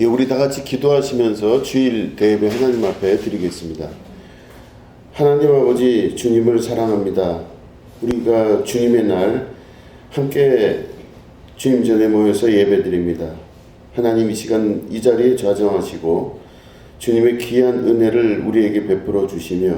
예, 우리 다 같이 기도하시면서 주일 대예배 하나님 앞에 드리겠습니다. 하나님 아버지, 주님을 사랑합니다. 우리가 주님의 날 함께 주님 전에 모여서 예배드립니다. 하나님, 이 시간 이 자리에 좌정하시고 주님의 귀한 은혜를 우리에게 베풀어 주시며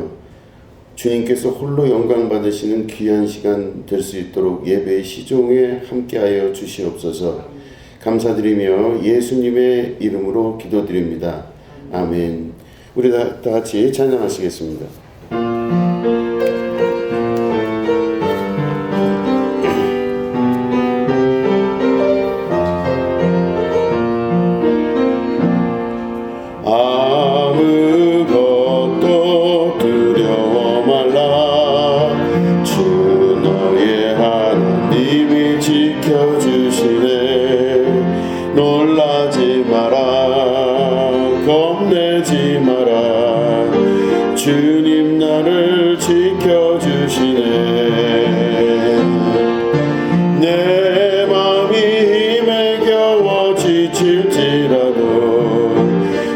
주님께서 홀로 영광 받으시는 귀한 시간 될 수 있도록 예배의 시종에 함께하여 주시옵소서. 감사드리며 예수님의 이름으로 기도드립니다. 아멘. 우리 다 같이 찬양하시겠습니다. 아무것도 두려워 말라. 주 너의 하나님이 지켜주시네. 놀라지 마라, 겁내지 마라. 주님 나를 지켜주시네. 내 마음이 힘에 겨워 지칠지라도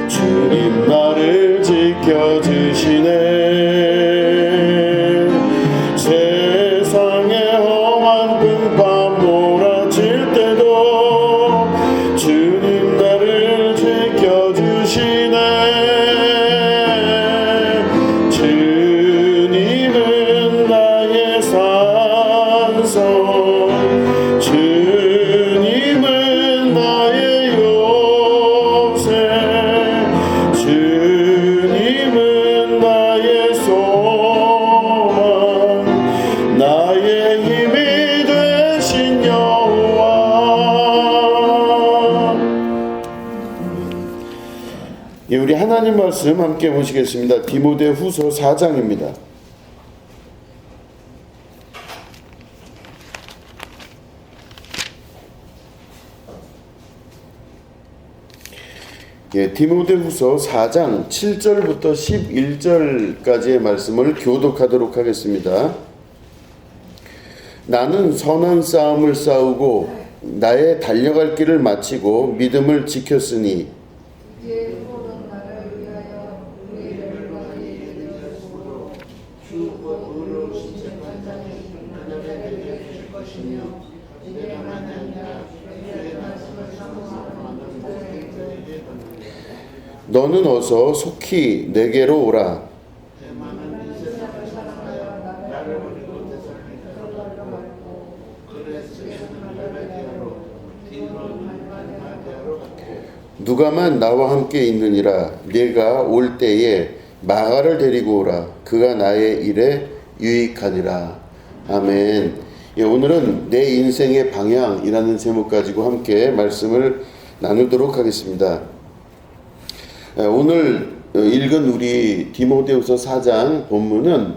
주님 나를 지켜주시네. 세상의 험한 풍파 몰아칠 때도 주님 나를 지켜주시네. 주님은 나의 산소, 주님은 나의 요새, 주님은 나의 소망, 나의 힘이 되신 여호와. 예, 우리 하나님 말씀 함께 보시겠습니다. 디모데후서 4장입니다. 예, 디모데후서 4장 7절부터 11절까지의 말씀을 교독하도록 하겠습니다. 나는 선한 싸움을 싸우고 나의 달려갈 길을 마치고 믿음을 지켰으니 너는 어서 속히 내게로 오라. 누가만 나와 함께 있느니라. 네가 올 때에 마가를 데리고 오라. 그가 나의 일에 유익하니라. 아멘. 예, 오늘은 내 인생의 방향이라는 제목 가지고 함께 말씀을 나누도록 하겠습니다. 오늘 읽은 우리 디모데후서 4장 본문은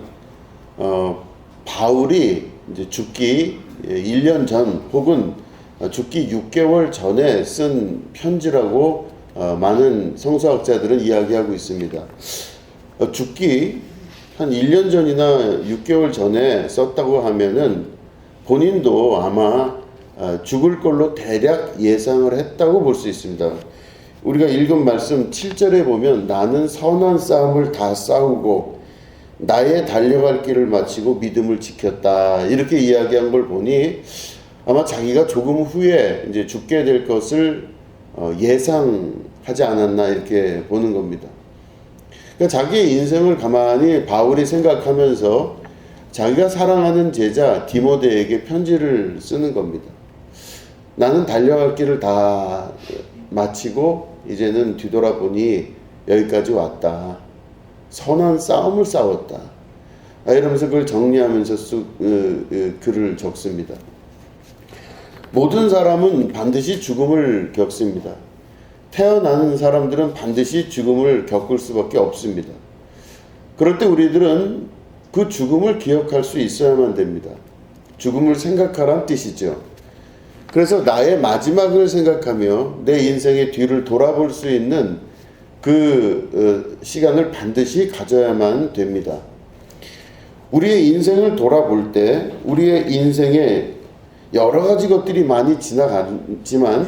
바울이 이제 죽기 1년 전 혹은 죽기 6개월 전에 쓴 편지라고 많은 성서학자들은 이야기하고 있습니다. 죽기 한 1년 전이나 6개월 전에 썼다고 하면은 본인도 아마 죽을 걸로 대략 예상을 했다고 볼 수 있습니다. 우리가 읽은 말씀 7절에 보면 나는 선한 싸움을 다 싸우고 나의 달려갈 길을 마치고 믿음을 지켰다, 이렇게 이야기한 걸 보니 아마 자기가 조금 후에 이제 죽게 될 것을 예상하지 않았나, 이렇게 보는 겁니다. 그러니까 자기의 인생을 가만히 바울이 생각하면서 자기가 사랑하는 제자 디모데에게 편지를 쓰는 겁니다. 나는 달려갈 길을 다 마치고 이제는 뒤돌아보니 여기까지 왔다. 선한 싸움을 싸웠다. 이러면서 그걸 정리하면서 글을 적습니다. 모든 사람은 반드시 죽음을 겪습니다. 태어나는 사람들은 반드시 죽음을 겪을 수밖에 없습니다. 그럴 때 우리들은 그 죽음을 기억할 수 있어야만 됩니다. 죽음을 생각하란 뜻이죠. 그래서 나의 마지막을 생각하며 내 인생의 뒤를 돌아볼 수 있는 그 시간을 반드시 가져야만 됩니다. 우리의 인생을 돌아볼 때 우리의 인생에 여러 가지 것들이 많이 지나갔지만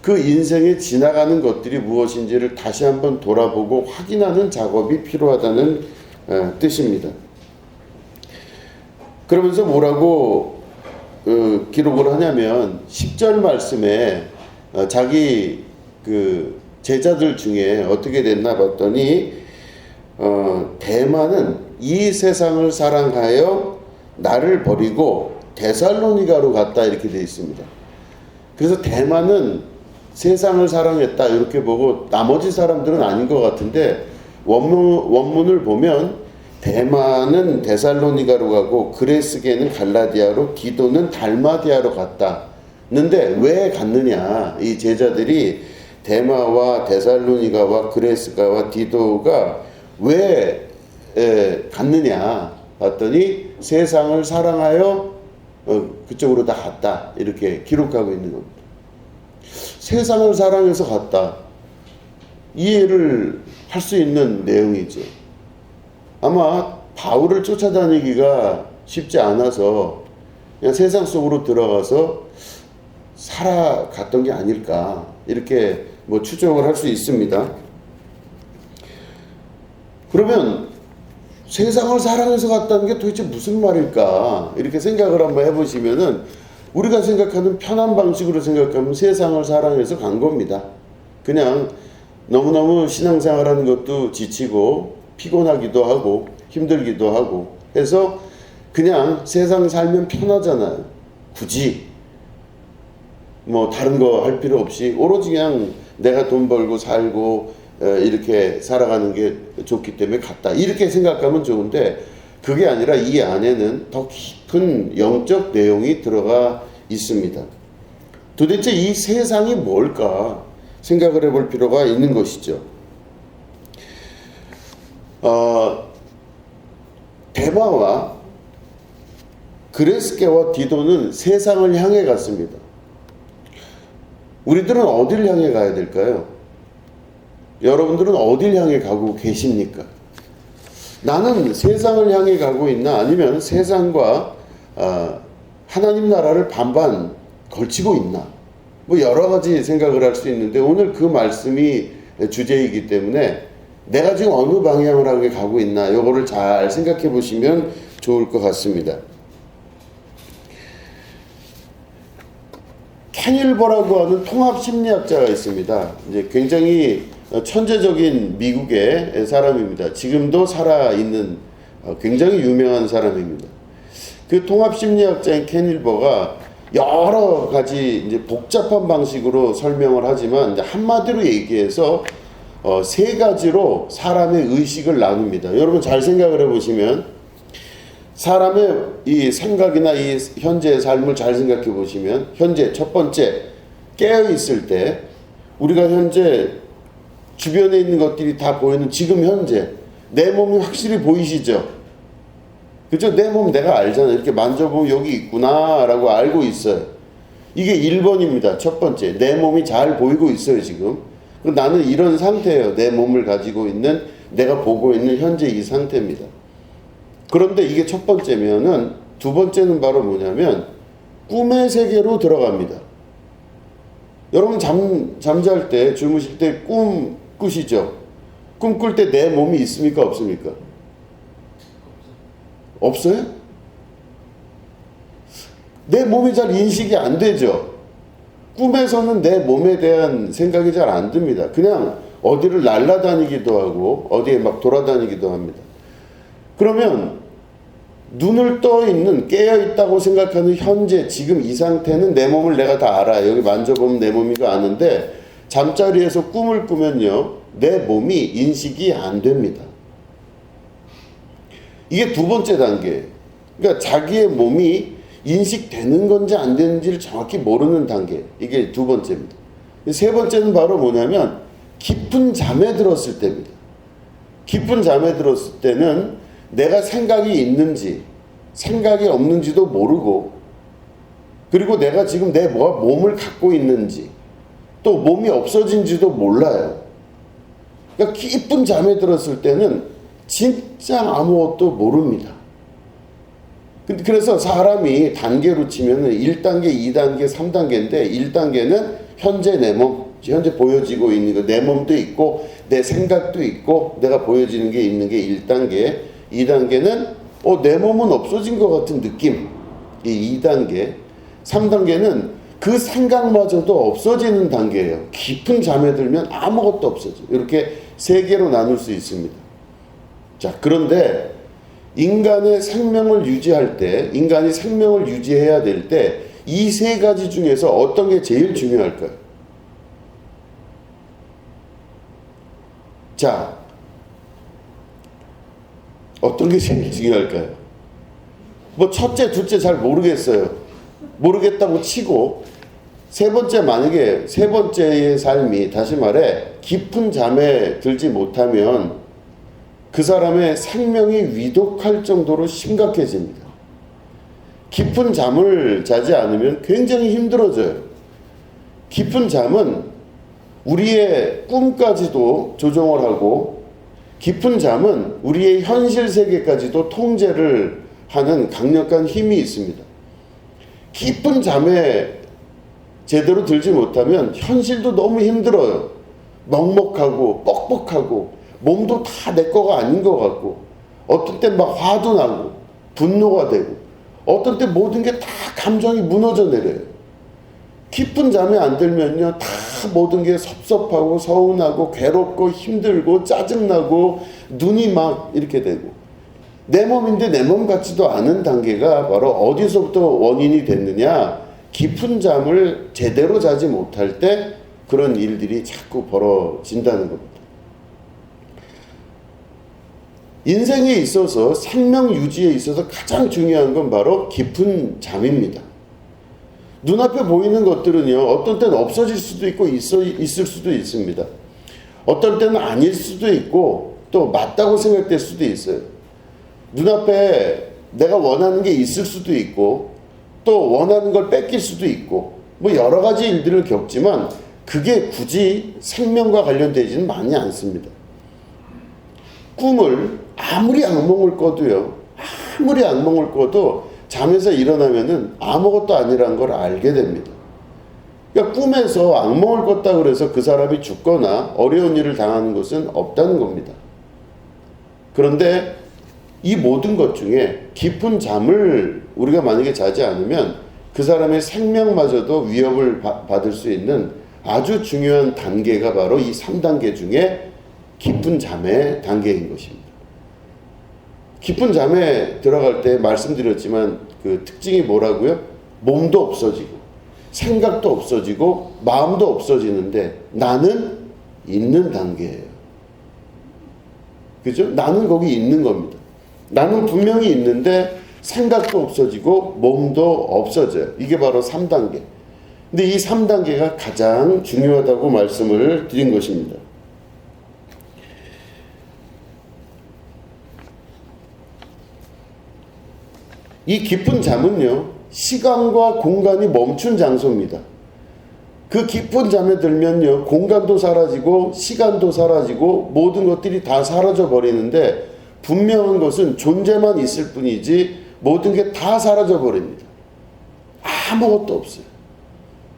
그 인생에 지나가는 것들이 무엇인지를 다시 한번 돌아보고 확인하는 작업이 필요하다는 뜻입니다. 그러면서 뭐라고 기록을 하냐면 10절 말씀에 자기 그 제자들 중에 어떻게 됐나 봤더니 대만은 이 세상을 사랑하여 나를 버리고 데살로니가로 갔다 이렇게 되어 있습니다. 그래서 대만은 세상을 사랑했다 이렇게 보고 나머지 사람들은 아닌 것 같은데 원문을 보면 대만은 데살로니가로 가고 그레스게는 갈라디아로 디도는 달마디아로 갔다. 근데 왜 갔느냐? 이 제자들이 대마와 데살로니가와 그레스가와 디도가 왜 갔느냐 봤더니 세상을 사랑하여 그쪽으로 다 갔다 이렇게 기록하고 있는 겁니다. 세상을 사랑해서 갔다. 이해를 할 수 있는 내용이죠. 아마 바울을 쫓아다니기가 쉽지 않아서 그냥 세상 속으로 들어가서 살아갔던 게 아닐까 이렇게 뭐 추정을 할 수 있습니다. 그러면 세상을 사랑해서 갔다는 게 도대체 무슨 말일까 이렇게 생각을 한번 해보시면은 우리가 생각하는 편한 방식으로 생각하면 세상을 사랑해서 간 겁니다. 그냥 너무너무 신앙생활하는 것도 지치고 피곤하기도 하고 힘들기도 하고 해서 그냥 세상 살면 편하잖아요. 굳이 뭐 다른 거 할 필요 없이 오로지 그냥 내가 돈 벌고 살고 이렇게 살아가는 게 좋기 때문에 갔다 이렇게 생각하면 좋은데 그게 아니라 이 안에는 더 깊은 영적 내용이 들어가 있습니다. 도대체 이 세상이 뭘까 생각을 해볼 필요가 있는 것이죠. 데마와 그레스게와 디도는 세상을 향해 갔습니다. 우리들은 어디를 향해 가야 될까요? 여러분들은 어디를 향해 가고 계십니까? 나는 세상을 향해 가고 있나 아니면 세상과 하나님 나라를 반반 걸치고 있나? 뭐 여러 가지 생각을 할 수 있는데 오늘 그 말씀이 주제이기 때문에 내가 지금 어느 방향을 향해 가고 있나 이거를 잘 생각해 보시면 좋을 것 같습니다. 캐닐버라고 하는 통합 심리학자가 있습니다. 이제 굉장히 천재적인 미국의 사람입니다. 지금도 살아있는 굉장히 유명한 사람입니다. 그 통합 심리학자인 캐닐버가 여러 가지 이제 복잡한 방식으로 설명을 하지만 이제 한마디로 얘기해서 세 가지로 사람의 의식을 나눕니다. 여러분 잘 생각을 해보시면 사람의 이 생각이나 이 현재의 삶을 잘 생각해 보시면 현재 첫 번째 깨어 있을 때 우리가 현재 주변에 있는 것들이 다 보이는 지금 현재 내 몸이 확실히 보이시죠? 그죠? 내 몸 내가 알잖아요. 이렇게 만져보면 여기 있구나 라고 알고 있어요. 이게 1번입니다. 첫 번째 내 몸이 잘 보이고 있어요 지금. 나는 이런 상태예요. 내 몸을 가지고 있는 내가 보고 있는 현재 이 상태입니다. 그런데 이게 첫 번째면은 두 번째는 바로 뭐냐면 꿈의 세계로 들어갑니다. 여러분 잠잘 때 주무실 때 꿈 꾸시죠? 꿈 꿀 때 내 몸이 있습니까 없습니까? 없어요? 내 몸이 잘 인식이 안 되죠? 꿈에서는 내 몸에 대한 생각이 잘 안 듭니다. 그냥 어디를 날아다니기도 하고 어디에 막 돌아다니기도 합니다. 그러면 눈을 떠 있는 깨어있다고 생각하는 현재 지금 이 상태는 내 몸을 내가 다 알아요. 여기 만져보면 내 몸이가 아는데 잠자리에서 꿈을 꾸면요 내 몸이 인식이 안 됩니다. 이게 두 번째 단계. 그러니까 자기의 몸이 인식되는 건지 안 되는지를 정확히 모르는 단계. 이게 두 번째입니다. 세 번째는 바로 뭐냐면 깊은 잠에 들었을 때입니다. 깊은 잠에 들었을 때는 내가 생각이 있는지 생각이 없는지도 모르고 그리고 내가 지금 내 몸을 갖고 있는지 또 몸이 없어진지도 몰라요. 그러니까 깊은 잠에 들었을 때는 진짜 아무것도 모릅니다. 그래서 사람이 단계로 치면은 1단계, 2단계, 3단계인데 1단계는 현재 내 몸, 현재 보여지고 있는 거, 내 몸도 있고 내 생각도 있고 내가 보여지는 게 있는 게 1단계. 2단계는 내 몸은 없어진 것 같은 느낌, 이 2단계. 3단계는 그 생각마저도 없어지는 단계예요. 깊은 잠에 들면 아무것도 없어져. 이렇게 3개로 나눌 수 있습니다. 자, 그런데 인간의 생명을 유지할 때, 인간이 생명을 유지해야 될 때 이 3가지 중에서 어떤 게 제일 중요할까요? 자, 어떤 게 제일 중요할까요? 뭐 첫째, 둘째 잘 모르겠어요. 모르겠다고 치고 세 번째, 만약에 세 번째의 삶이, 다시 말해 깊은 잠에 들지 못하면 그 사람의 생명이 위독할 정도로 심각해집니다. 깊은 잠을 자지 않으면 굉장히 힘들어져요. 깊은 잠은 우리의 꿈까지도 조정을 하고, 깊은 잠은 우리의 현실 세계까지도 통제를 하는 강력한 힘이 있습니다. 깊은 잠에 제대로 들지 못하면 현실도 너무 힘들어요. 먹먹하고 뻑뻑하고 몸도 다 내 거가 아닌 것 같고, 어떤 때 막 화도 나고 분노가 되고, 어떤 때 모든 게 다 감정이 무너져 내려요. 깊은 잠에 안 들면요, 다 모든 게 섭섭하고 서운하고 괴롭고 힘들고 짜증나고 눈이 막 이렇게 되고, 내 몸인데 내 몸 같지도 않은 단계가 바로 어디서부터 원인이 됐느냐, 깊은 잠을 제대로 자지 못할 때 그런 일들이 자꾸 벌어진다는 겁니다. 인생에 있어서, 생명 유지에 있어서 가장 중요한 건 바로 깊은 잠입니다. 눈앞에 보이는 것들은요, 어떤 때는 없어질 수도 있고 있을 수도 있습니다. 어떤 때는 아닐 수도 있고 또 맞다고 생각될 수도 있어요. 눈앞에 내가 원하는 게 있을 수도 있고 또 원하는 걸 뺏길 수도 있고, 뭐 여러 가지 일들을 겪지만 그게 굳이 생명과 관련되지는 많이 않습니다. 꿈을 아무리 악몽을 꿔도요, 아무리 악몽을 꿔도 잠에서 일어나면은 아무것도 아니라는 걸 알게 됩니다. 그러니까 꿈에서 악몽을 꿨다 그래서 그 사람이 죽거나 어려운 일을 당하는 것은 없다는 겁니다. 그런데 이 모든 것 중에 깊은 잠을 우리가 만약에 자지 않으면 그 사람의 생명마저도 위협을 받을 수 있는 아주 중요한 단계가 바로 이 3단계 중에 깊은 잠의 단계인 것입니다. 깊은 잠에 들어갈 때 말씀드렸지만 그 특징이 뭐라고요? 몸도 없어지고 생각도 없어지고 마음도 없어지는데 나는 있는 단계예요. 그죠? 나는 거기 있는 겁니다. 나는 분명히 있는데 생각도 없어지고 몸도 없어져요. 이게 바로 3단계. 근데 이 3단계가 가장 중요하다고 말씀을 드린 것입니다. 이 깊은 잠은요, 시간과 공간이 멈춘 장소입니다. 그 깊은 잠에 들면요, 공간도 사라지고 시간도 사라지고 모든 것들이 다 사라져 버리는데, 분명한 것은 존재만 있을 뿐이지 모든 게 다 사라져 버립니다. 아무것도 없어요.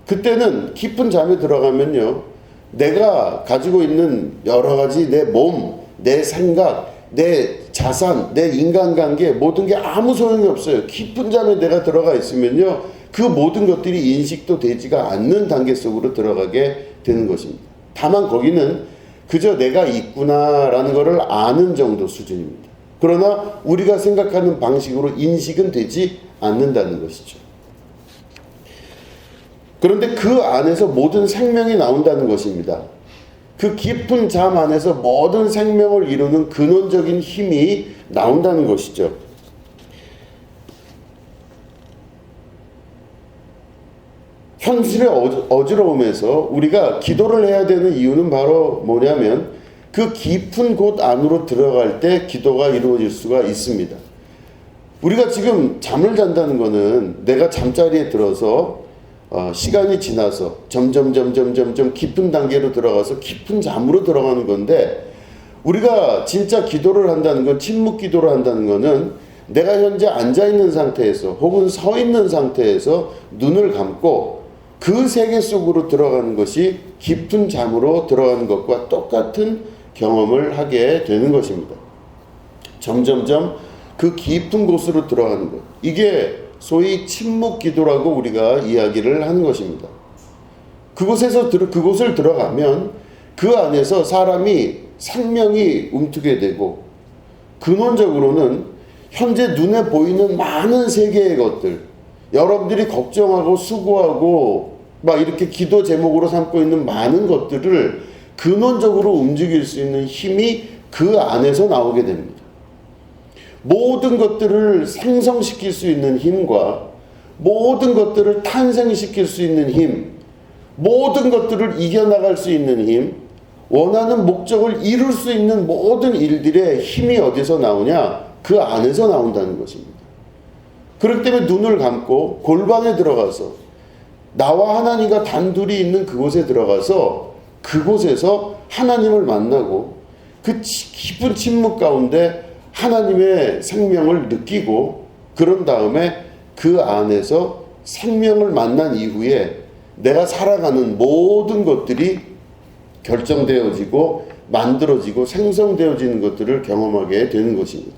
그때는 깊은 잠에 들어가면요, 내가 가지고 있는 여러 가지 내 몸, 내 생각, 내 자산, 내 인간관계, 모든 게 아무 소용이 없어요. 깊은 잠에 내가 들어가 있으면요, 그 모든 것들이 인식도 되지가 않는 단계 속으로 들어가게 되는 것입니다. 다만 거기는 그저 내가 있구나라는 것을 아는 정도 수준입니다. 그러나 우리가 생각하는 방식으로 인식은 되지 않는다는 것이죠. 그런데 그 안에서 모든 생명이 나온다는 것입니다. 그 깊은 잠 안에서 모든 생명을 이루는 근원적인 힘이 나온다는 것이죠. 현실의 어지러움에서 우리가 기도를 해야 되는 이유는 바로 뭐냐면, 그 깊은 곳 안으로 들어갈 때 기도가 이루어질 수가 있습니다. 우리가 지금 잠을 잔다는 것은 내가 잠자리에 들어서 시간이 지나서 점점 깊은 단계로 들어가서 깊은 잠으로 들어가는 건데, 우리가 진짜 기도를 한다는 건, 침묵 기도를 한다는 것은 내가 현재 앉아있는 상태에서 혹은 서 있는 상태에서 눈을 감고 그 세계 속으로 들어가는 것이 깊은 잠으로 들어가는 것과 똑같은 경험을 하게 되는 것입니다. 점점점 그 깊은 곳으로 들어가는 것. 이게 소위 침묵 기도라고 우리가 이야기를 하는 것입니다. 그곳을 들어가면 그 안에서 사람이 생명이 움트게 되고, 근원적으로는 현재 눈에 보이는 많은 세계의 것들, 여러분들이 걱정하고 수고하고 막 이렇게 기도 제목으로 삼고 있는 많은 것들을 근원적으로 움직일 수 있는 힘이 그 안에서 나오게 됩니다. 모든 것들을 생성시킬 수 있는 힘과 모든 것들을 탄생시킬 수 있는 힘, 모든 것들을 이겨나갈 수 있는 힘, 원하는 목적을 이룰 수 있는 모든 일들의 힘이 어디서 나오냐? 그 안에서 나온다는 것입니다. 그렇기 때문에 눈을 감고 골방에 들어가서 나와 하나님과 단둘이 있는 그곳에 들어가서 그곳에서 하나님을 만나고 그 깊은 침묵 가운데 하나님의 생명을 느끼고, 그런 다음에 그 안에서 생명을 만난 이후에 내가 살아가는 모든 것들이 결정되어지고 만들어지고 생성되어지는 것들을 경험하게 되는 것입니다.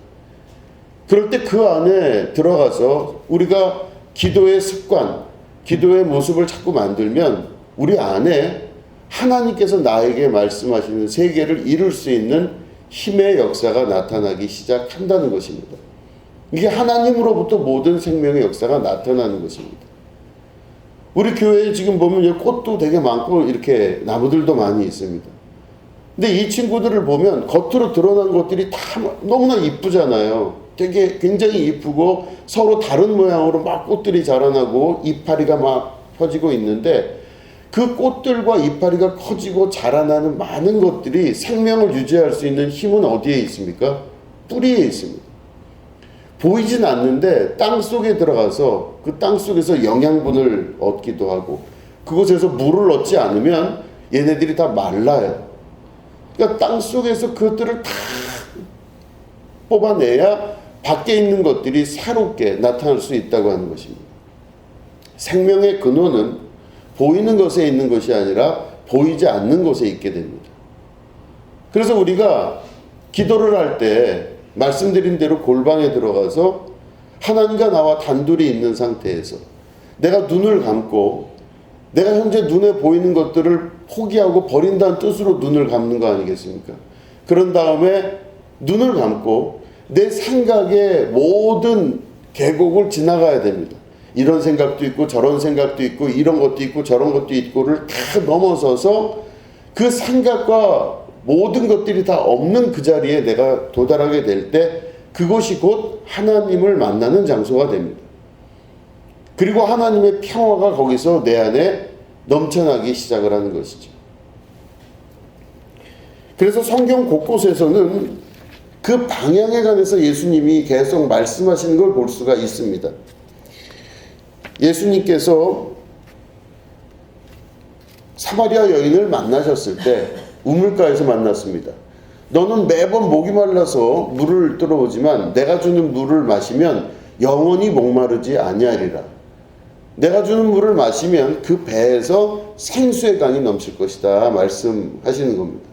그럴 때 그 안에 들어가서 우리가 기도의 습관, 기도의 모습을 자꾸 만들면 우리 안에 하나님께서 나에게 말씀하시는 세계를 이룰 수 있는 힘의 역사가 나타나기 시작한다는 것입니다. 이게 하나님으로부터 모든 생명의 역사가 나타나는 것입니다. 우리 교회에 지금 보면 꽃도 되게 많고 이렇게 나무들도 많이 있습니다. 근데 이 친구들을 보면 겉으로 드러난 것들이 다 너무나 이쁘잖아요. 되게 굉장히 이쁘고 서로 다른 모양으로 막 꽃들이 자라나고 이파리가 막 펴지고 있는데, 그 꽃들과 이파리가 커지고 자라나는 많은 것들이 생명을 유지할 수 있는 힘은 어디에 있습니까? 뿌리에 있습니다. 보이진 않는데 땅 속에 들어가서 그 땅 속에서 영양분을 얻기도 하고, 그곳에서 물을 얻지 않으면 얘네들이 다 말라요. 그러니까 땅 속에서 그것들을 다 뽑아내야 밖에 있는 것들이 새롭게 나타날 수 있다고 하는 것입니다. 생명의 근원은 보이는 것에 있는 것이 아니라 보이지 않는 곳에 있게 됩니다. 그래서 우리가 기도를 할 때 말씀드린 대로 골방에 들어가서 하나님과 나와 단둘이 있는 상태에서 내가 눈을 감고, 내가 현재 눈에 보이는 것들을 포기하고 버린다는 뜻으로 눈을 감는 거 아니겠습니까? 그런 다음에 눈을 감고 내 생각의 모든 계곡을 지나가야 됩니다. 이런 생각도 있고 저런 생각도 있고 이런 것도 있고 저런 것도 있고를 다 넘어서서 그 생각과 모든 것들이 다 없는 그 자리에 내가 도달하게 될 때 그것이 곧 하나님을 만나는 장소가 됩니다. 그리고 하나님의 평화가 거기서 내 안에 넘쳐나기 시작을 하는 것이죠. 그래서 성경 곳곳에서는 그 방향에 관해서 예수님이 계속 말씀하시는 걸 볼 수가 있습니다. 예수님께서 사마리아 여인을 만나셨을 때 우물가에서 만났습니다. 너는 매번 목이 말라서 물을 들어오지만 내가 주는 물을 마시면 영원히 목마르지 아니하리라. 내가 주는 물을 마시면 그 배에서 생수의 강이 넘칠 것이다 말씀하시는 겁니다.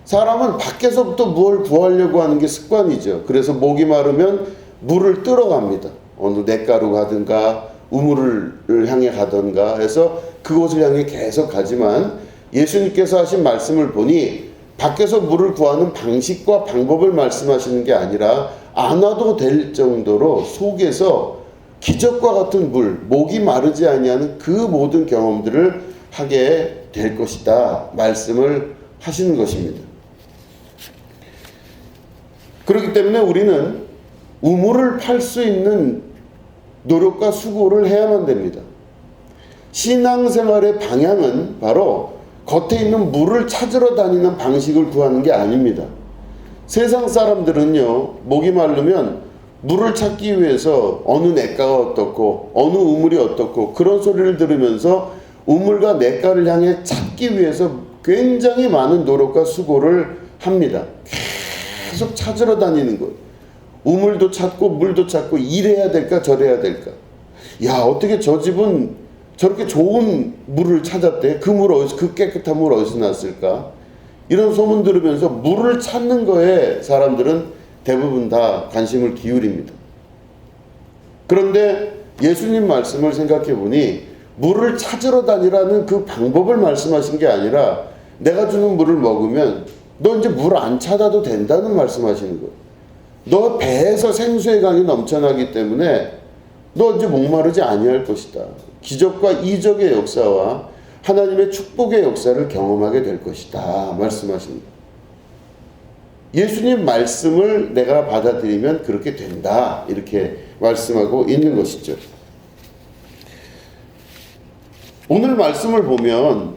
사람은 밖에서부터 뭘 구하려고 하는 게 습관이죠. 그래서 목이 마르면 물을 뜨러 갑니다. 어느 냇가로 가든가 우물을 향해 가든가 해서 그곳을 향해 계속 가지만, 예수님께서 하신 말씀을 보니 밖에서 물을 구하는 방식과 방법을 말씀하시는 게 아니라 안 와도 될 정도로 속에서 기적과 같은 물, 목이 마르지 아니하는 그 모든 경험들을 하게 될 것이다 말씀을 하시는 것입니다. 그렇기 때문에 우리는 우물을 팔 수 있는 노력과 수고를 해야만 됩니다. 신앙생활의 방향은 바로 겉에 있는 물을 찾으러 다니는 방식을 구하는 게 아닙니다. 세상 사람들은요, 목이 마르면 물을 찾기 위해서 어느 냇가가 어떻고 어느 우물이 어떻고 그런 소리를 들으면서 우물과 냇가를 향해 찾기 위해서 굉장히 많은 노력과 수고를 합니다. 계속 찾으러 다니는 거예요. 우물도 찾고 물도 찾고 이래야 될까 저래야 될까. 야, 어떻게 저 집은 저렇게 좋은 물을 찾았대. 그 깨끗한 물 어디서 났을까? 이런 소문 들으면서 물을 찾는 거에 사람들은 대부분 다 관심을 기울입니다. 그런데 예수님 말씀을 생각해 보니 물을 찾으러 다니라는 그 방법을 말씀하신 게 아니라 내가 주는 물을 먹으면 너 이제 물 안 찾아도 된다는 말씀하시는 거예요. 너 배에서 생수의 강이 넘쳐나기 때문에 너 이제 목마르지 아니할 것이다. 기적과 이적의 역사와 하나님의 축복의 역사를 경험하게 될 것이다 말씀하십니다. 예수님 말씀을 내가 받아들이면 그렇게 된다 이렇게 말씀하고 있는 것이죠. 오늘 말씀을 보면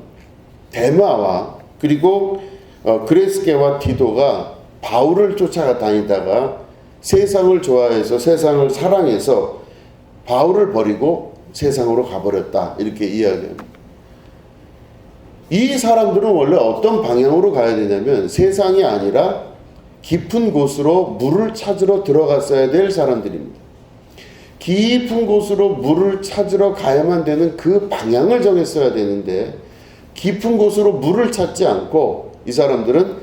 데마와 그리고 그레스게와 디도가 바울을 쫓아가 다니다가 세상을 좋아해서 세상을 사랑해서 바울을 버리고 세상으로 가버렸다 이렇게 이야기합니다. 이 사람들은 원래 어떤 방향으로 가야 되냐면 세상이 아니라 깊은 곳으로 물을 찾으러 들어갔어야 될 사람들입니다. 깊은 곳으로 물을 찾으러 가야만 되는 그 방향을 정했어야 되는데 깊은 곳으로 물을 찾지 않고 이 사람들은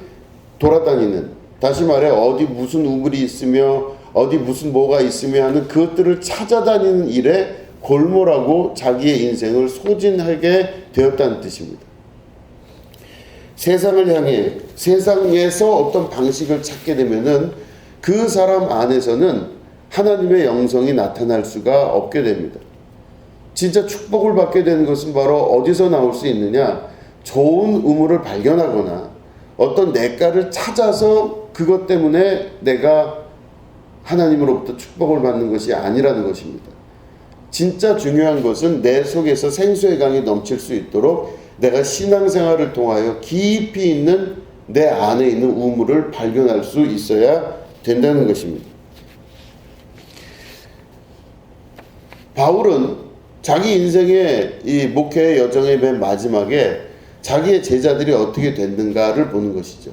돌아다니는, 다시 말해 어디 무슨 우물이 있으며 어디 무슨 뭐가 있으며 하는 그것들을 찾아다니는 일에 골몰하고 자기의 인생을 소진하게 되었다는 뜻입니다. 세상을 향해 세상에서 어떤 방식을 찾게 되면은 그 사람 안에서는 하나님의 영성이 나타날 수가 없게 됩니다. 진짜 축복을 받게 되는 것은 바로 어디서 나올 수 있느냐? 좋은 우물을 발견하거나 어떤 냇가를 찾아서 그것 때문에 내가 하나님으로부터 축복을 받는 것이 아니라는 것입니다. 진짜 중요한 것은 내 속에서 생수의 강이 넘칠 수 있도록 내가 신앙생활을 통하여 깊이 있는 내 안에 있는 우물을 발견할 수 있어야 된다는 것입니다. 바울은 자기 인생의 이 목회의 여정의 맨 마지막에 자기의 제자들이 어떻게 됐는가를 보는 것이죠.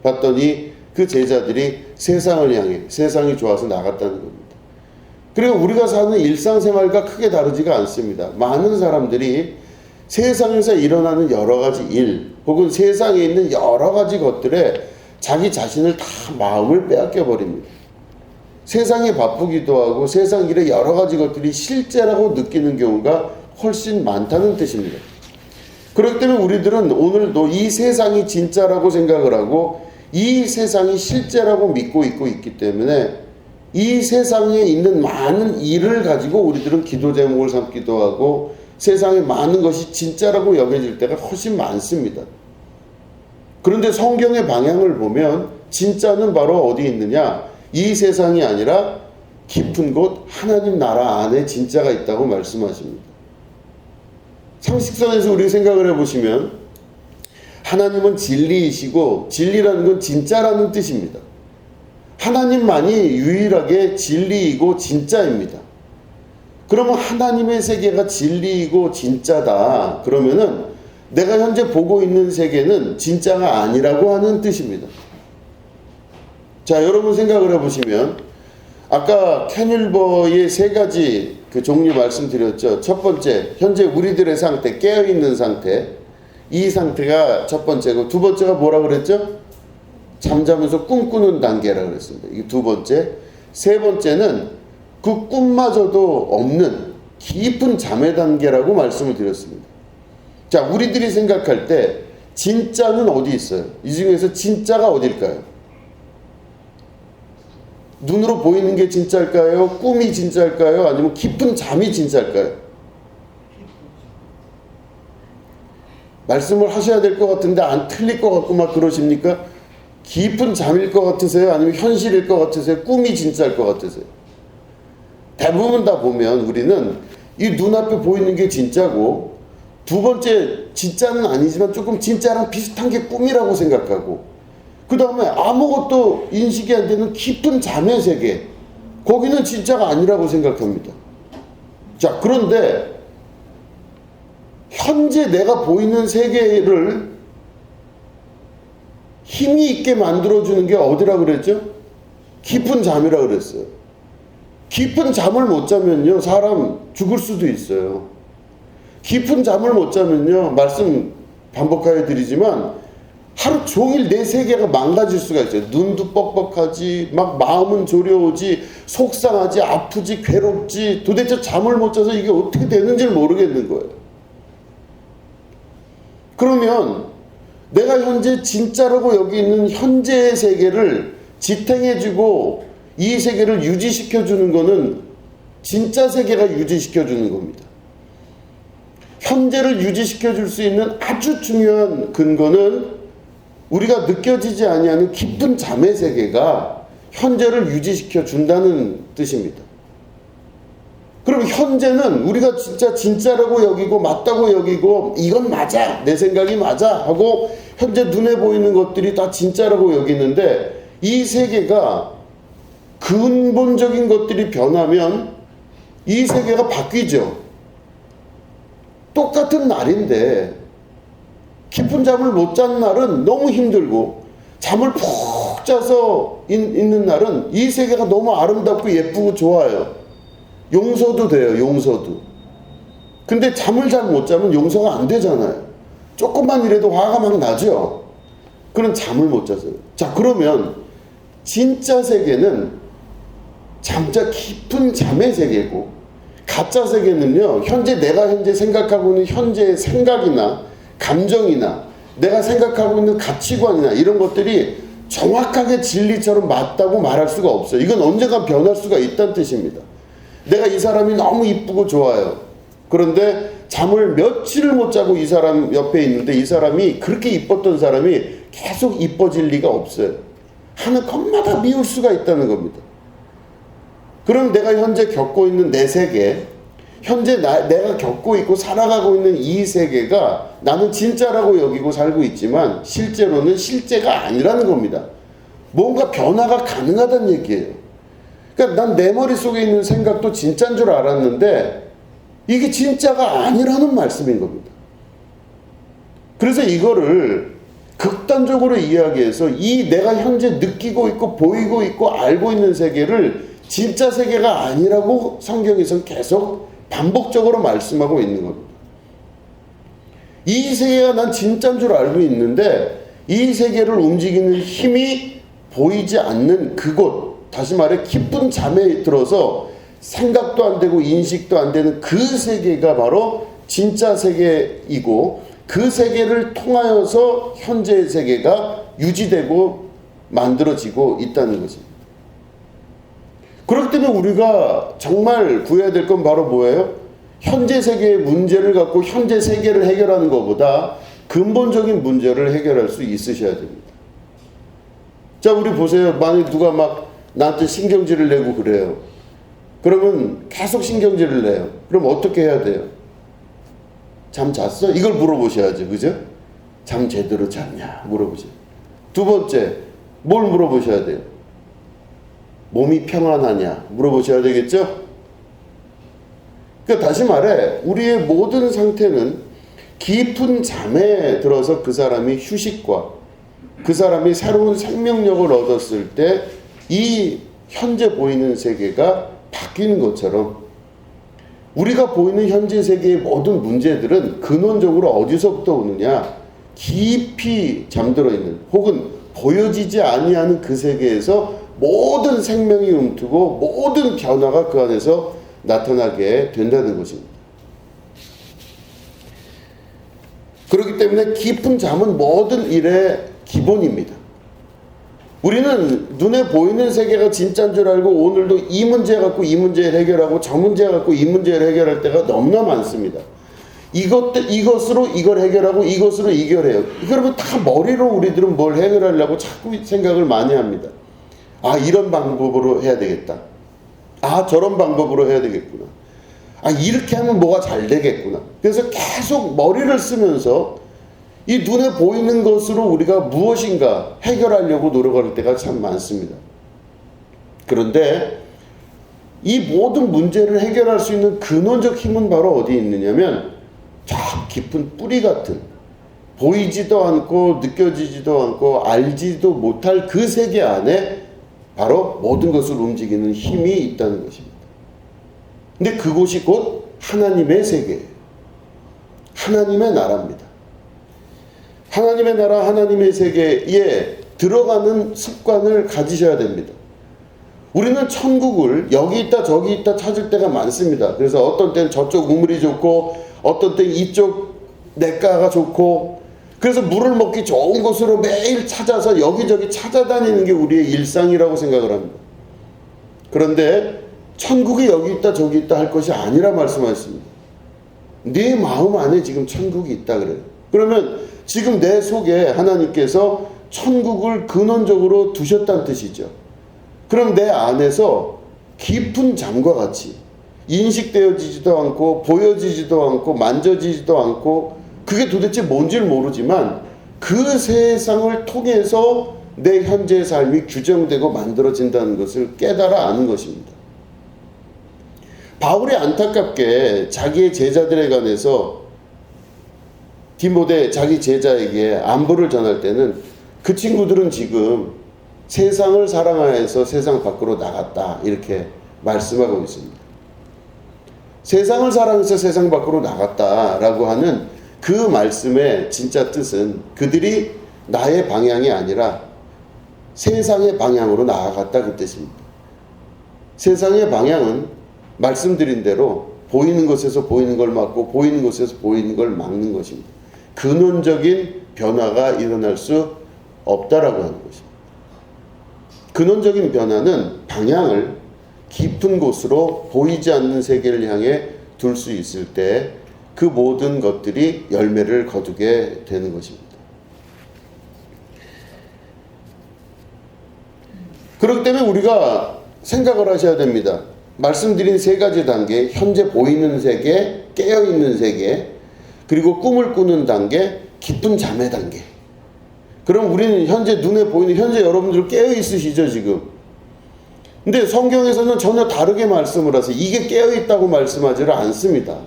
봤더니 그 제자들이 세상을 향해 세상이 좋아서 나갔다는 겁니다. 그리고 우리가 사는 일상생활과 크게 다르지가 않습니다. 많은 사람들이 세상에서 일어나는 여러 가지 일 혹은 세상에 있는 여러 가지 것들에 자기 자신을 다 마음을 빼앗겨 버립니다. 세상에 바쁘기도 하고 세상 일에 여러 가지 것들이 실제라고 느끼는 경우가 훨씬 많다는 뜻입니다. 그렇기 때문에 우리들은 오늘도 이 세상이 진짜라고 생각을 하고 이 세상이 실제라고 믿고 있기 때문에 이 세상에 있는 많은 일을 가지고 우리들은 기도 제목을 삼기도 하고 세상에 많은 것이 진짜라고 여겨질 때가 훨씬 많습니다. 그런데 성경의 방향을 보면 진짜는 바로 어디 있느냐? 이 세상이 아니라 깊은 곳 하나님 나라 안에 진짜가 있다고 말씀하십니다. 상식선에서 우리 생각을 해보시면 하나님은 진리이시고 진리라는 건 진짜라는 뜻입니다. 하나님만이 유일하게 진리이고 진짜입니다. 그러면 하나님의 세계가 진리이고 진짜다. 그러면은 내가 현재 보고 있는 세계는 진짜가 아니라고 하는 뜻입니다. 자, 여러분 생각을 해보시면 아까 캔일버의 세 가지 그 종류 말씀드렸죠. 첫 번째, 현재 우리들의 상태, 깨어있는 상태. 이 상태가 첫 번째고 두 번째가 뭐라 그랬죠? 잠자면서 꿈꾸는 단계라 그랬습니다. 이게 두 번째. 세 번째는 그 꿈마저도 없는 깊은 잠의 단계라고 말씀을 드렸습니다. 자, 우리들이 생각할 때 진짜는 어디 있어요? 이 중에서 진짜가 어딜까요? 눈으로 보이는 게 진짜일까요? 꿈이 진짜일까요? 아니면 깊은 잠이 진짜일까요? 말씀을 하셔야 될 것 같은데 안 틀릴 것 같고 막 그러십니까? 깊은 잠일 것 같으세요? 아니면 현실일 것 같으세요? 꿈이 진짜일 것 같으세요? 대부분 다 보면 우리는 이 눈앞에 보이는 게 진짜고 두 번째 진짜는 아니지만 조금 진짜랑 비슷한 게 꿈이라고 생각하고 그 다음에 아무것도 인식이 안 되는 깊은 잠의 세계 거기는 진짜가 아니라고 생각합니다. 자, 그런데 현재 내가 보이는 세계를 힘이 있게 만들어주는 게 어디라 그랬죠? 깊은 잠이라 그랬어요. 깊은 잠을 못 자면요 사람 죽을 수도 있어요. 깊은 잠을 못 자면요, 말씀 반복하여 드리지만 하루 종일 내 세계가 망가질 수가 있어요. 눈도 뻑뻑하지, 막 마음은 조려오지, 속상하지, 아프지, 괴롭지, 도대체 잠을 못 자서 이게 어떻게 되는지를 모르겠는 거예요. 그러면 내가 현재 진짜라고 여기 있는 현재의 세계를 지탱해주고 이 세계를 유지시켜주는 거는 진짜 세계가 유지시켜주는 겁니다. 현재를 유지시켜줄 수 있는 아주 중요한 근거는 우리가 느껴지지 아니하는 깊은 잠의 세계가 현재를 유지시켜 준다는 뜻입니다. 그럼 현재는 우리가 진짜라고 여기고 맞다고 여기고 이건 맞아, 내 생각이 맞아 하고 현재 눈에 보이는 것들이 다 진짜라고 여기는데, 이 세계가 근본적인 것들이 변하면 이 세계가 바뀌죠. 똑같은 날인데 깊은 잠을 못 잔 날은 너무 힘들고, 잠을 푹 자서 있는 날은 이 세계가 너무 아름답고 예쁘고 좋아요. 용서도 돼요, 용서도. 근데 잠을 잘 못 자면 용서가 안 되잖아요. 조금만 이래도 화가 막 나죠. 그럼 잠을 못 자서요. 자, 그러면 진짜 세계는 깊은 잠의 세계고, 가짜 세계는요, 내가 현재 생각하고 있는 현재의 생각이나 감정이나 내가 생각하고 있는 가치관이나 이런 것들이 정확하게 진리처럼 맞다고 말할 수가 없어요. 이건 언젠가 변할 수가 있다는 뜻입니다. 내가 이 사람이 너무 이쁘고 좋아요. 그런데 잠을 며칠을 못 자고 이 사람 옆에 있는데 이 사람이 그렇게 이뻤던 사람이 계속 이뻐질 리가 없어요. 하는 것마다 미울 수가 있다는 겁니다. 그럼 내가 현재 겪고 있는 내 세계, 현재 내가 겪고 있고 살아가고 있는 이 세계가 나는 진짜라고 여기고 살고 있지만 실제로는 실제가 아니라는 겁니다. 뭔가 변화가 가능하다는 얘기예요. 그러니까 난 내 머릿속에 있는 생각도 진짜인 줄 알았는데 이게 진짜가 아니라는 말씀인 겁니다. 그래서 이거를 극단적으로 이야기해서 이 내가 현재 느끼고 있고 보이고 있고 알고 있는 세계를 진짜 세계가 아니라고 성경에서는 계속 반복적으로 말씀하고 있는 겁니다. 이 세계가 난 진짜인 줄 알고 있는데 이 세계를 움직이는 힘이 보이지 않는 그곳, 다시 말해 깊은 잠에 들어서 생각도 안 되고 인식도 안 되는 그 세계가 바로 진짜 세계이고, 그 세계를 통하여서 현재의 세계가 유지되고 만들어지고 있다는 것입니다. 그렇기 때문에 우리가 정말 구해야 될 건 바로 뭐예요? 현재 세계의 문제를 갖고 현재 세계를 해결하는 것보다 근본적인 문제를 해결할 수 있으셔야 됩니다. 자, 우리 보세요. 만약 누가 막 나한테 신경질을 내고 그래요. 그러면 계속 신경질을 내요. 그럼 어떻게 해야 돼요? 잠 잤어? 이걸 물어보셔야죠. 그죠? 잠 제대로 잤냐? 물어보세요. 두 번째, 뭘 물어보셔야 돼요? 몸이 평안하냐? 물어보셔야 되겠죠? 그러니까 다시 말해, 우리의 모든 상태는 깊은 잠에 들어서 그 사람이 휴식과 그 사람이 새로운 생명력을 얻었을 때 이 현재 보이는 세계가 바뀌는 것처럼 우리가 보이는 현재 세계의 모든 문제들은 근원적으로 어디서부터 오느냐? 깊이 잠들어 있는 혹은 보여지지 아니하는 그 세계에서 모든 생명이 움트고 모든 변화가 그 안에서 나타나게 된다는 것입니다. 그렇기 때문에 깊은 잠은 모든 일의 기본입니다. 우리는 눈에 보이는 세계가 진짜인 줄 알고 오늘도 이 문제 갖고 이 문제를 해결하고 저 문제 갖고 이 문제를 해결할 때가 너무나 많습니다. 이것으로 이걸 해결하고 이것으로 이결해요. 그러면 다 머리로 우리들은 뭘 해결하려고 자꾸 생각을 많이 합니다. 아, 이런 방법으로 해야 되겠다. 아, 저런 방법으로 해야 되겠구나. 아, 이렇게 하면 뭐가 잘 되겠구나. 그래서 계속 머리를 쓰면서 이 눈에 보이는 것으로 우리가 무엇인가 해결하려고 노력할 때가 참 많습니다. 그런데 이 모든 문제를 해결할 수 있는 근원적 힘은 바로 어디에 있느냐면 저 깊은 뿌리 같은, 보이지도 않고 느껴지지도 않고 알지도 못할 그 세계 안에 바로 모든 것을 움직이는 힘이 있다는 것입니다. 근데 그곳이 곧 하나님의 세계예요. 하나님의 나라입니다. 하나님의 나라, 하나님의 세계에 들어가는 습관을 가지셔야 됩니다. 우리는 천국을 여기 있다 저기 있다 찾을 때가 많습니다. 그래서 어떤 때는 저쪽 우물이 좋고 어떤 때는 이쪽 냇가가 좋고, 그래서 물을 먹기 좋은 곳으로 매일 찾아서 여기저기 찾아다니는 게 우리의 일상이라고 생각을 합니다. 그런데 천국이 여기 있다 저기 있다 할 것이 아니라 말씀하십니다. 네 마음 안에 지금 천국이 있다 그래요. 그러면 지금 내 속에 하나님께서 천국을 근원적으로 두셨다는 뜻이죠. 그럼 내 안에서 깊은 잠과 같이 인식되어지지도 않고 보여지지도 않고 만져지지도 않고 그게 도대체 뭔지를 모르지만 그 세상을 통해서 내 현재의 삶이 규정되고 만들어진다는 것을 깨달아 아는 것입니다. 바울이 안타깝게 자기의 제자들에 관해서 디모데 자기 제자에게 안부를 전할 때는 그 친구들은 지금 세상을 사랑하여서 세상 밖으로 나갔다 이렇게 말씀하고 있습니다. 세상을 사랑해서 세상 밖으로 나갔다라고 하는 그 말씀의 진짜 뜻은 그들이 나의 방향이 아니라 세상의 방향으로 나아갔다 그 뜻입니다. 세상의 방향은 말씀드린 대로 보이는 것에서 보이는 걸 막고 보이는 것에서 보이는 걸 막는 것입니다. 근원적인 변화가 일어날 수 없다라고 하는 것입니다. 근원적인 변화는 방향을 깊은 곳으로 보이지 않는 세계를 향해 둘 수 있을 때 그 모든 것들이 열매를 거두게 되는 것입니다. 그렇기 때문에 우리가 생각을 하셔야 됩니다. 말씀드린 세 가지 단계, 현재 보이는 세계, 깨어있는 세계, 그리고 꿈을 꾸는 단계, 깊은 잠의 단계. 그럼 우리는 현재 눈에 보이는, 현재 여러분들 깨어있으시죠 지금? 근데 성경에서는 전혀 다르게 말씀을 하세요. 이게 깨어있다고 말씀하지를 않습니다.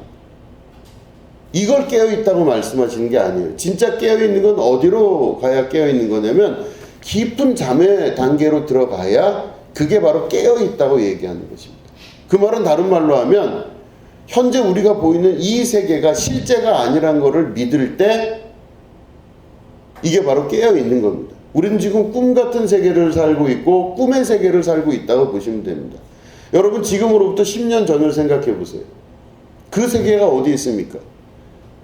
이걸 깨어있다고 말씀하시는 게 아니에요. 진짜 깨어있는 건 어디로 가야 깨어있는 거냐면 깊은 잠의 단계로 들어가야 그게 바로 깨어있다고 얘기하는 것입니다. 그 말은 다른 말로 하면 현재 우리가 보이는 이 세계가 실제가 아니란 것을 믿을 때 이게 바로 깨어있는 겁니다. 우리는 지금 꿈 같은 세계를 살고 있고 꿈의 세계를 살고 있다고 보시면 됩니다. 여러분 지금으로부터 10년 전을 생각해 보세요. 그 세계가 어디 있습니까?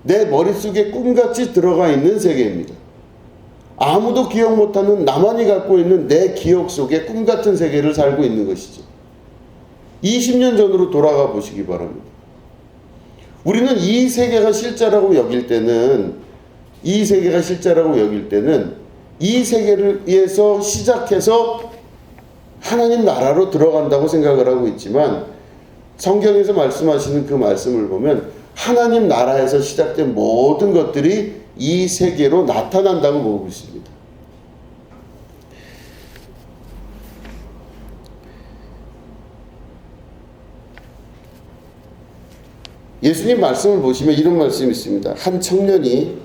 내 머릿속에 꿈같이 들어가 있는 세계입니다. 아무도 기억 못하는 나만이 갖고 있는 내 기억 속에 꿈같은 세계를 살고 있는 것이죠. 20년 전으로 돌아가 보시기 바랍니다. 우리는 이 세계가 실제라고 여길 때는 이 세계에서 시작해서 하나님 나라로 들어간다고 생각을 하고 있지만 성경에서 말씀하시는 그 말씀을 보면 하나님 나라에서 시작된 모든 것들이 이 세계로 나타난다고 보고 있습니다. 예수님 말씀을 보시면 이런 말씀이 있습니다. 한 청년이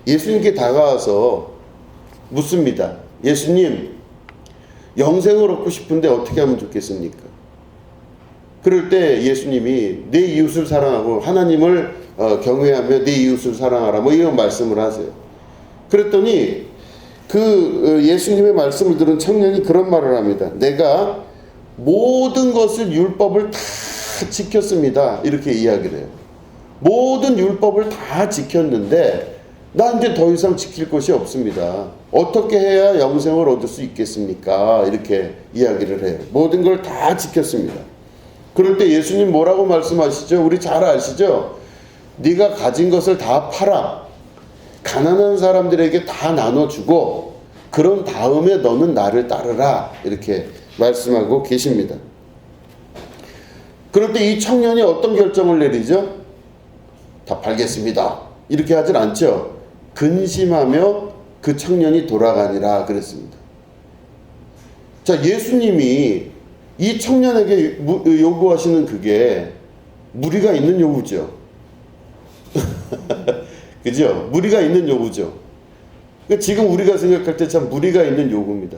예수님께 다가와서 묻습니다. 예수님, 영생을 얻고 싶은데 어떻게 하면 좋겠습니까? 그럴 때 예수님이 내 이웃을 사랑하고 하나님을 경외하며 내 이웃을 사랑하라 뭐 이런 말씀을 하세요. 그랬더니 그 예수님의 말씀을 들은 청년이 그런 말을 합니다. 내가 모든 것을 율법을 다 지켰습니다. 이렇게 이야기를 해요. 모든 율법을 다 지켰는데 나 이제 더 이상 지킬 것이 없습니다. 어떻게 해야 영생을 얻을 수 있겠습니까? 이렇게 이야기를 해요. 모든 걸 다 지켰습니다. 그럴 때 예수님 뭐라고 말씀하시죠? 우리 잘 아시죠? 네가 가진 것을 다 팔아. 가난한 사람들에게 다 나눠주고 그런 다음에 너는 나를 따르라. 이렇게 말씀하고 계십니다. 그럴 때 이 청년이 어떤 결정을 내리죠? 다 팔겠습니다. 이렇게 하질 않죠. 근심하며 그 청년이 돌아가니라 그랬습니다. 자, 예수님이 이 청년에게 요구하시는 그게 무리가 있는 요구죠. 그죠? 무리가 있는 요구죠. 그러니까 지금 우리가 생각할 때 참 무리가 있는 요구입니다.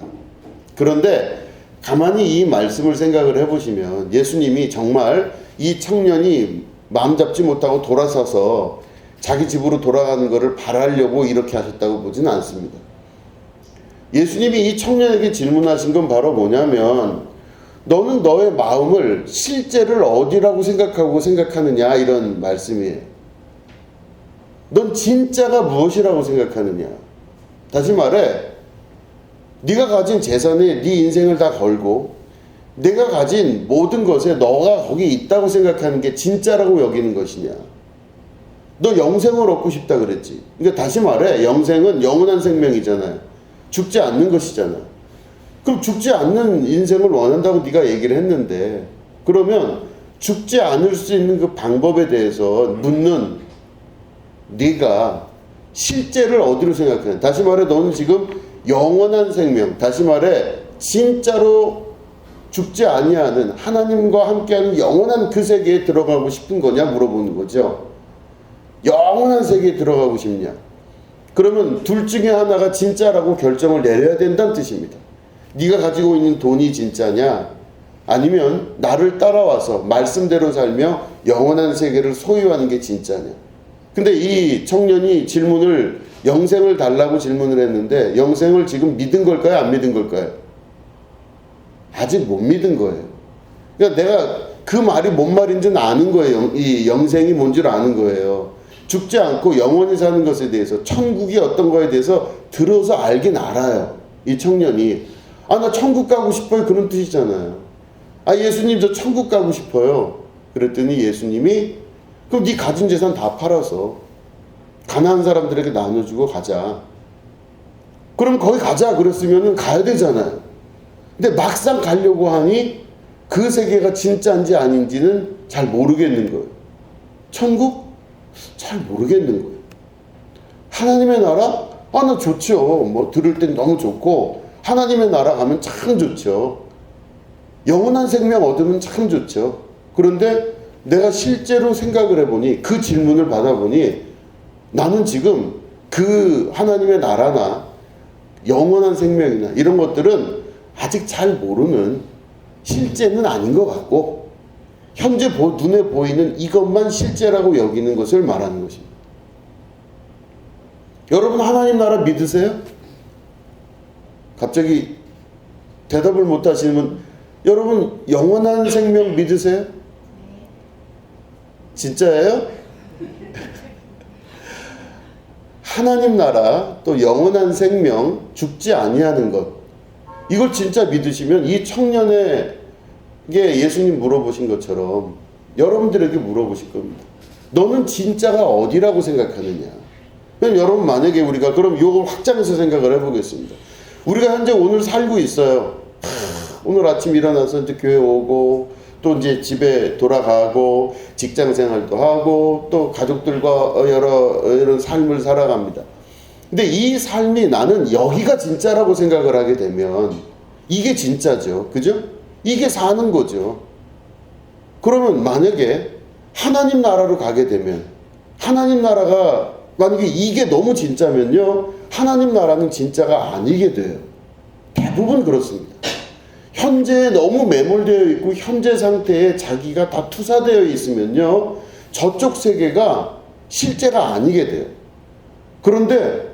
그런데 가만히 이 말씀을 생각을 해보시면 예수님이 정말 이 청년이 마음 잡지 못하고 돌아서서 자기 집으로 돌아가는 것을 바라려고 이렇게 하셨다고 보지는 않습니다. 예수님이 이 청년에게 질문하신 건 바로 뭐냐면, 너는 너의 마음을 실제를 어디라고 생각하느냐, 이런 말씀이에요. 넌 진짜가 무엇이라고 생각하느냐. 다시 말해, 네가 가진 재산에 네 인생을 다 걸고 내가 가진 모든 것에 너가 거기 있다고 생각하는 게 진짜라고 여기는 것이냐. 너 영생을 얻고 싶다 그랬지. 그러니까 다시 말해, 영생은 영원한 생명이잖아요. 죽지 않는 것이잖아. 그럼 죽지 않는 인생을 원한다고 네가 얘기를 했는데, 그러면 죽지 않을 수 있는 그 방법에 대해서 묻는 네가 실제를 어디로 생각하냐. 다시 말해, 너는 지금 영원한 생명, 다시 말해 진짜로 죽지 아니하는 하나님과 함께하는 영원한 그 세계에 들어가고 싶은 거냐 물어보는 거죠. 영원한 세계에 들어가고 싶냐. 그러면 둘 중에 하나가 진짜라고 결정을 내려야 된다는 뜻입니다. 네가 가지고 있는 돈이 진짜냐, 아니면 나를 따라와서 말씀대로 살며 영원한 세계를 소유하는 게 진짜냐. 근데 이 청년이 질문을, 영생을 달라고 질문을 했는데, 영생을 지금 믿은 걸까요, 안 믿은 걸까요? 아직 못 믿은 거예요. 그러니까 내가 그 말이 뭔 말인지는 아는 거예요. 이 영생이 뭔 줄 아는 거예요. 죽지 않고 영원히 사는 것에 대해서, 천국이 어떤 거에 대해서 들어서 알긴 알아요. 이 청년이. 아, 나 천국 가고 싶어요. 그런 뜻이잖아요. 아, 예수님 저 천국 가고 싶어요. 그랬더니 예수님이, 그럼 네 가진 재산 다 팔아서 가난한 사람들에게 나눠주고 가자. 그럼 거기 가자 그랬으면 가야 되잖아요. 근데 막상 가려고 하니 그 세계가 진짜인지 아닌지는 잘 모르겠는 거예요. 천국? 잘 모르겠는 거예요. 하나님의 나라? 아, 나 좋죠. 뭐 들을 땐 너무 좋고, 하나님의 나라 가면 참 좋죠. 영원한 생명 얻으면 참 좋죠. 그런데 내가 실제로 생각을 해보니, 그 질문을 받아보니, 나는 지금 그 하나님의 나라나 영원한 생명이나 이런 것들은 아직 잘 모르는, 실제는 아닌 것 같고, 현재 눈에 보이는 이것만 실제라고 여기는 것을 말하는 것입니다. 여러분, 하나님 나라 믿으세요? 갑자기 대답을 못 하시면, 여러분 영원한 생명 믿으세요? 진짜예요? 하나님 나라, 또 영원한 생명, 죽지 아니하는 것, 이걸 진짜 믿으시면 이 청년에게 예수님 물어보신 것처럼 여러분들에게 물어보실 겁니다. 너는 진짜가 어디라고 생각하느냐. 그럼 여러분, 만약에 우리가 그럼 이걸 확장해서 생각을 해보겠습니다. 우리가 현재 오늘 살고 있어요. 오늘 아침 일어나서 이제 교회 오고, 또 이제 집에 돌아가고, 직장 생활도 하고, 또 가족들과 이런 삶을 살아갑니다. 근데 이 삶이, 나는 여기가 진짜라고 생각을 하게 되면 이게 진짜죠. 그죠? 이게 사는 거죠. 그러면 만약에 하나님 나라로 가게 되면, 하나님 나라가 만약에 이게 너무 진짜면요, 하나님 나라는 진짜가 아니게 돼요. 대부분 그렇습니다. 현재에 너무 매몰되어 있고 현재 상태에 자기가 다 투사되어 있으면요, 저쪽 세계가 실제가 아니게 돼요. 그런데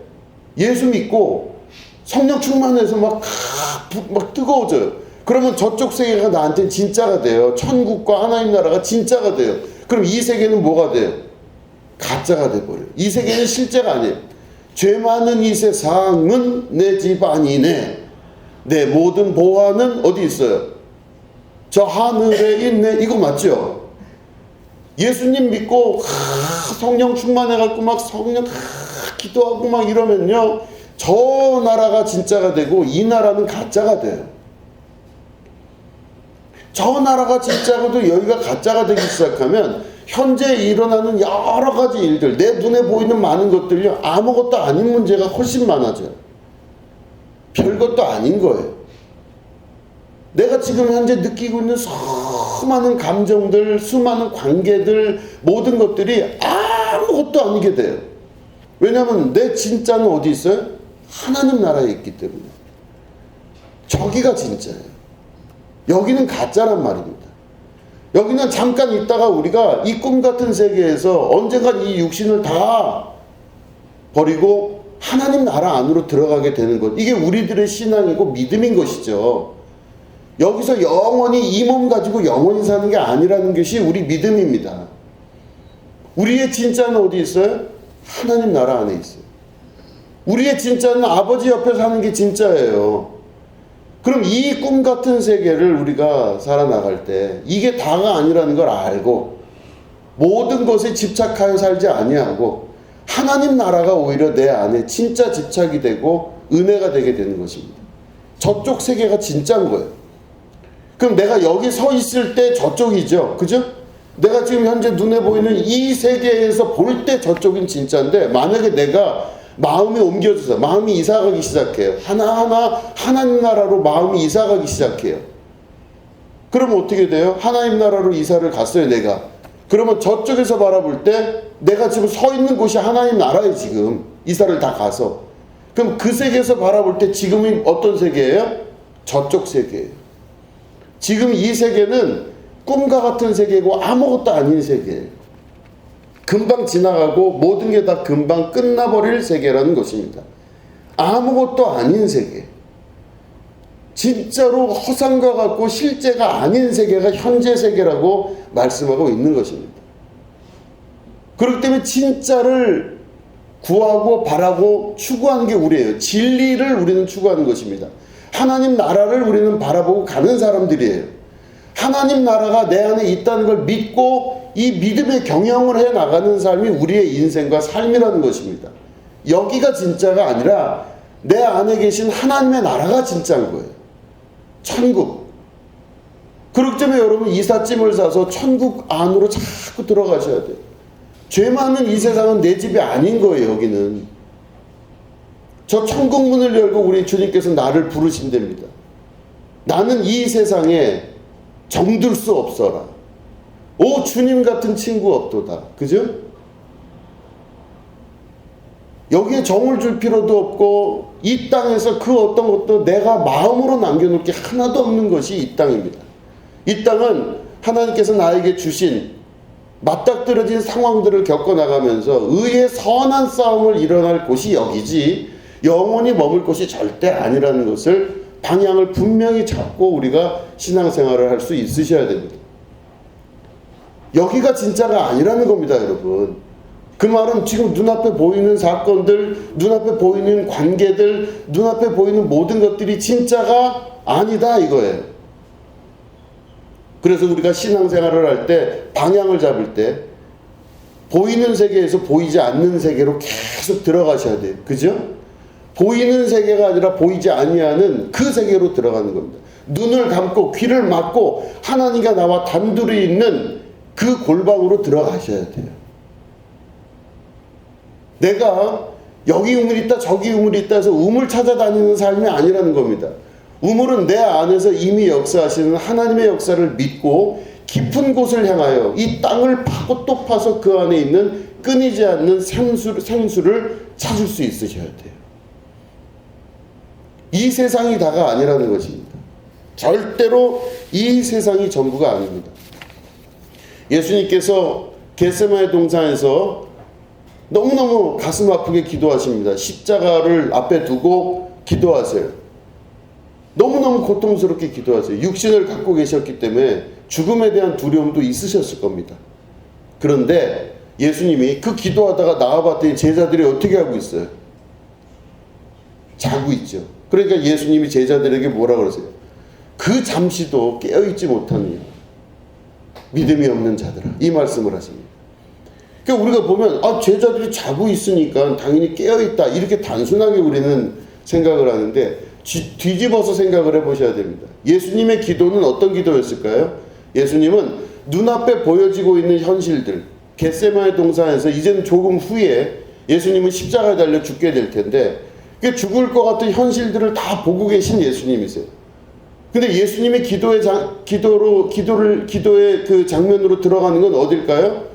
예수 믿고 성령 충만해서 막 뜨거워져요. 그러면 저쪽 세계가 나한테는 진짜가 돼요. 천국과 하나님 나라가 진짜가 돼요. 그럼 이 세계는 뭐가 돼요? 가짜가 돼버려요. 이 세계는 실제가 아니에요. 죄 많은 이 세상은 내 집 아니네. 내 모든 보화는 어디 있어요? 저 하늘에 있네. 이거 맞죠? 예수님 믿고 성령 충만해갖고 막 성령 기도하고 막 이러면요, 저 나라가 진짜가 되고 이 나라는 가짜가 돼요. 저 나라가 진짜고도 여기가 가짜가 되기 시작하면 현재 일어나는 여러 가지 일들, 내 눈에 보이는 많은 것들요, 아무것도 아닌 문제가 훨씬 많아져요. 별것도 아닌 거예요. 내가 지금 현재 느끼고 있는 수많은 감정들, 수많은 관계들, 모든 것들이 아무것도 아니게 돼요. 왜냐하면 내 진짜는 어디 있어요? 하나님 나라에 있기 때문에. 저기가 진짜예요. 여기는 가짜란 말입니다. 여기는 잠깐 있다가 우리가 이 꿈 같은 세계에서 언젠간 이 육신을 다 버리고 하나님 나라 안으로 들어가게 되는 것. 이게 우리들의 신앙이고 믿음인 것이죠. 여기서 영원히 이 몸 가지고 영원히 사는 게 아니라는 것이 우리 믿음입니다. 우리의 진짜는 어디 있어요? 하나님 나라 안에 있어요. 우리의 진짜는 아버지 옆에 사는 게 진짜예요. 그럼 이 꿈 같은 세계를 우리가 살아나갈 때 이게 다가 아니라는 걸 알고 모든 것에 집착하여 살지 아니하고 하나님 나라가 오히려 내 안에 진짜 집착이 되고 은혜가 되게 되는 것입니다. 저쪽 세계가 진짜인 거예요. 그럼 내가 여기 서 있을 때 저쪽이죠. 그죠? 내가 지금 현재 눈에 보이는 이 세계에서 볼 때 저쪽은 진짜인데, 만약에 내가 마음이 옮겨져서 마음이 이사가기 시작해요. 하나하나 하나님 나라로 마음이 이사가기 시작해요. 그러면 어떻게 돼요? 하나님 나라로 이사를 갔어요, 내가. 그러면 저쪽에서 바라볼 때 내가 지금 서 있는 곳이 하나님 나라에 지금 이사를 다 가서, 그럼 그 세계에서 바라볼 때 지금이 어떤 세계예요? 저쪽 세계예요. 지금 이 세계는 꿈과 같은 세계고 아무것도 아닌 세계예요. 금방 지나가고 모든 게 다 금방 끝나버릴 세계라는 것입니다. 아무것도 아닌 세계. 진짜로 허상과 같고 실제가 아닌 세계가 현재 세계라고 말씀하고 있는 것입니다. 그렇기 때문에 진짜를 구하고 바라고 추구하는 게 우리예요. 진리를 우리는 추구하는 것입니다. 하나님 나라를 우리는 바라보고 가는 사람들이에요. 하나님 나라가 내 안에 있다는 걸 믿고 이 믿음의 경영을 해 나가는 삶이 우리의 인생과 삶이라는 것입니다. 여기가 진짜가 아니라 내 안에 계신 하나님의 나라가 진짜인 거예요. 천국. 그렇기 때문에 여러분 이삿짐을 사서 천국 안으로 자꾸 들어가셔야 돼요. 죄 많은 이 세상은 내 집이 아닌 거예요. 여기는. 저 천국 문을 열고 우리 주님께서 나를 부르신답니다. 나는 이 세상에 정들 수 없어라. 오 주님 같은 친구 없도다. 그죠? 여기에 정을 줄 필요도 없고 이 땅에서 그 어떤 것도 내가 마음으로 남겨놓을 게 하나도 없는 것이 이 땅입니다. 이 땅은 하나님께서 나에게 주신 맞닥뜨려진 상황들을 겪어나가면서 의의 선한 싸움을 일어날 곳이 여기지 영원히 머물 곳이 절대 아니라는 것을 방향을 분명히 잡고 우리가 신앙생활을 할 수 있으셔야 됩니다. 여기가 진짜가 아니라는 겁니다, 여러분. 그 말은 지금 눈앞에 보이는 사건들, 눈앞에 보이는 관계들, 눈앞에 보이는 모든 것들이 진짜가 아니다 이거예요. 그래서 우리가 신앙생활을 할 때 방향을 잡을 때 보이는 세계에서 보이지 않는 세계로 계속 들어가셔야 돼요. 그죠? 보이는 세계가 아니라 보이지 아니하는 그 세계로 들어가는 겁니다. 눈을 감고 귀를 막고 하나님과 나와 단둘이 있는 그 골방으로 들어가셔야 돼요. 내가 여기 우물이 있다 저기 우물이 있다 해서 우물 찾아다니는 삶이 아니라는 겁니다. 우물은 내 안에서 이미 역사하시는 하나님의 역사를 믿고 깊은 곳을 향하여 이 땅을 파고 또 파서 그 안에 있는 끊이지 않는 생수를 찾을 수 있으셔야 돼요. 이 세상이 다가 아니라는 것입니다. 절대로 이 세상이 전부가 아닙니다. 예수님께서 겟세마네 동산에서 너무너무 가슴 아프게 기도하십니다. 십자가를 앞에 두고 기도하세요. 너무너무 고통스럽게 기도하세요. 육신을 갖고 계셨기 때문에 죽음에 대한 두려움도 있으셨을 겁니다. 그런데 예수님이 그 기도하다가 나와봤더니 제자들이 어떻게 하고 있어요? 자고 있죠. 그러니까 예수님이 제자들에게 뭐라 그러세요? 그 잠시도 깨어있지 못하느냐 믿음이 없는 자들아, 이 말씀을 하십니다. 그러니까 우리가 보면 제자들이 자고 있으니까 당연히 깨어있다 이렇게 단순하게 우리는 생각을 하는데 뒤집어서 생각을 해보셔야 됩니다. 예수님의 기도는 어떤 기도였을까요? 예수님은 눈앞에 보여지고 있는 현실들, 겟세마네 동산에서 이제는 조금 후에 예수님은 십자가에 달려 죽게 될 텐데 죽을 것 같은 현실들을 다 보고 계신 예수님이세요. 근데 예수님의 기도의 그 장면으로 들어가는 건 어딜까요?